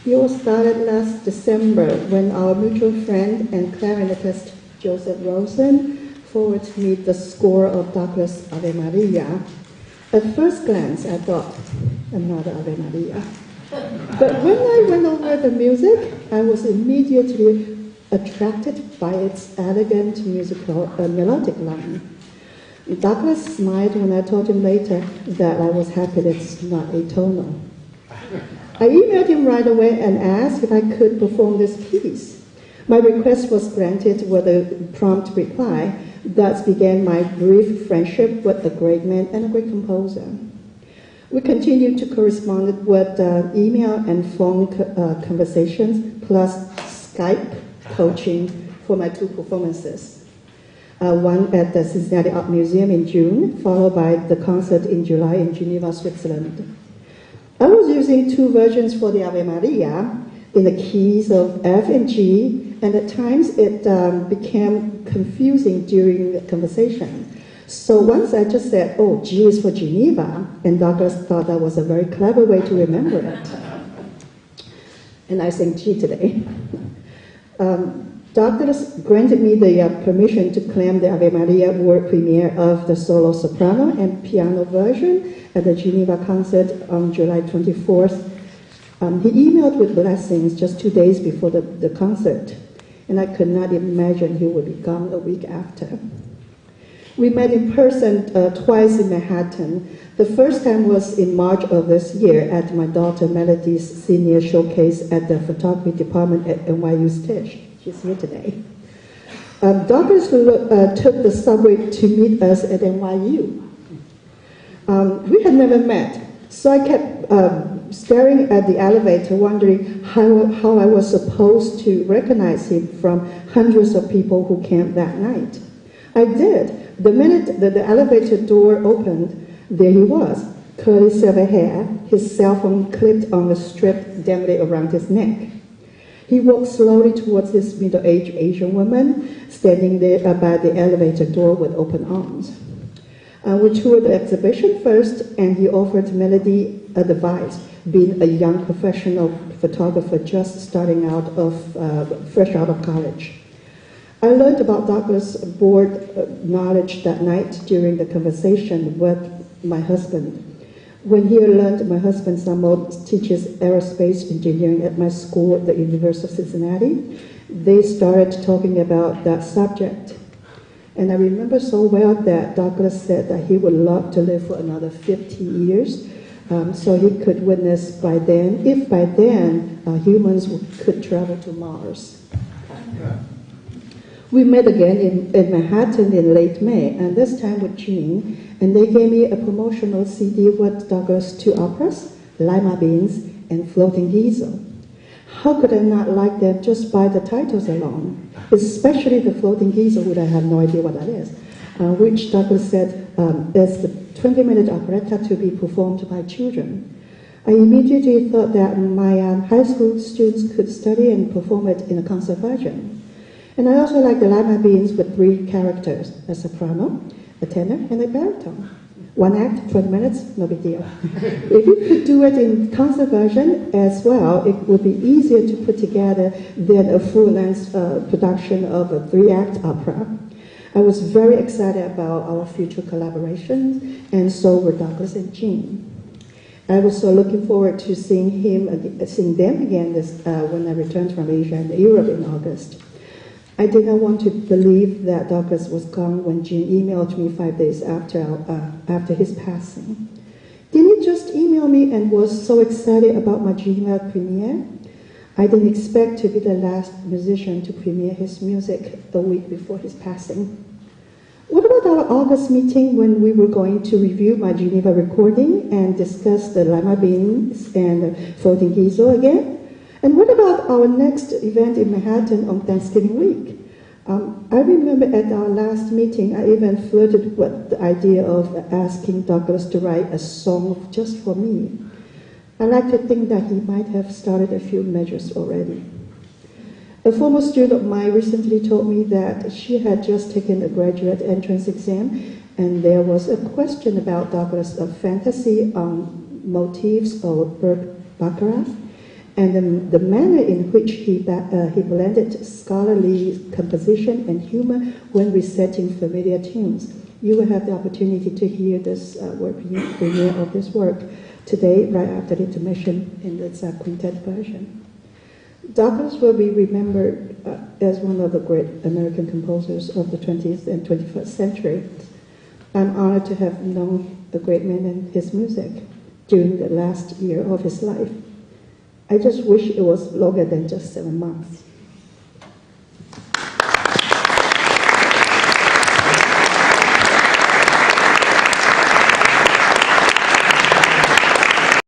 It all started last December when our mutual friend and clarinetist Joseph Rosen forwarded me the score of Douglas' Ave Maria. At first glance, I thought, another Ave Maria. But when I went over the music, I was immediately attracted by its elegant musical melodic line. Douglas smiled when I told him later that I was happy it's not atonal. I emailed him right away and asked if I could perform this piece. My request was granted with a prompt reply. Thus began my brief friendship with a great man and a great composer. We continued to correspond with email and phone conversations, plus Skype coaching for my two performances. One at the Cincinnati Art Museum in June, followed by the concert in July in Geneva, Switzerland. I was using two versions for the Ave Maria in the keys of F and G, and at times it became confusing during the conversation. So once I just said, oh, G is for Geneva, and Douglas thought that was a very clever way to remember it. And I sang G today. Douglas granted me the permission to claim the Ave Maria world premiere of the solo soprano and piano version at the Geneva concert on July 24th. He emailed with blessings just 2 days before the concert, and I could not imagine he would be gone a week after. We met in person twice in Manhattan. The first time was in March of this year at my daughter Melody's senior showcase at the photography department at NYU Tisch. She's here today. Douglas took the subway to meet us at NYU. We had never met, so I kept staring at the elevator, wondering how I was supposed to recognize him from hundreds of people who came that night. I did. The minute that the elevator door opened, there he was, curly silver hair, his cell phone clipped on a strip dangling around his neck. He walked slowly towards this middle-aged Asian woman standing there by the elevator door with open arms. We toured the exhibition first, and he offered Melody advice, being a young professional photographer just starting out fresh out of college. I learned about Douglas' board knowledge that night during the conversation with my husband. When he learned my husband Samuel teaches aerospace engineering at my school at the University of Cincinnati, they started talking about that subject. And I remember so well that Douglas said that he would love to live for another 50 years, so he could witness by then, if by then humans could travel to Mars. We met again in Manhattan in late May, and this time with Jean, and they gave me a promotional CD with Douglas' two operas, Lima Beans and Floating Diesel. How could I not like them just by the titles alone? Especially the Floating Diesel, which I have no idea what that is, which Douglas said is the 20-minute operetta to be performed by children. I immediately thought that my high school students could study and perform it in a concert version. And I also like the Lima Beans with 3 characters, a soprano, a tenor, and a baritone. 1 act, 20 minutes, no big deal. If you could do it in concert version as well, it would be easier to put together than a full-length production of a 3-act opera. I was very excited about our future collaboration, and so were Douglas and Jean. I was so looking forward to seeing them again when I returned from Asia and Europe in August. I did not want to believe that Douglas was gone when Jean emailed me 5 days after his passing. Didn't he just email me and was so excited about my Geneva premiere? I didn't expect to be the last musician to premiere his music a week before his passing. What about our August meeting when we were going to review my Geneva recording and discuss the Lima Beans and Floating Diesel again? And what about our next event in Manhattan on Thanksgiving week? I remember at our last meeting, I even flirted with the idea of asking Douglas to write a song just for me. I like to think that he might have started a few measures already. A former student of mine recently told me that she had just taken a graduate entrance exam, and there was a question about Douglas' fantasy motifs or Baccarat. and the manner in which he blended scholarly composition and humor when reciting familiar tunes. You will have the opportunity to hear this premiere of this work today, right after the intermission in this quintet version. Douglas will be remembered as one of the great American composers of the 20th and 21st century. I'm honored to have known the great man and his music during the last year of his life. I just wish it was longer than just 7 months.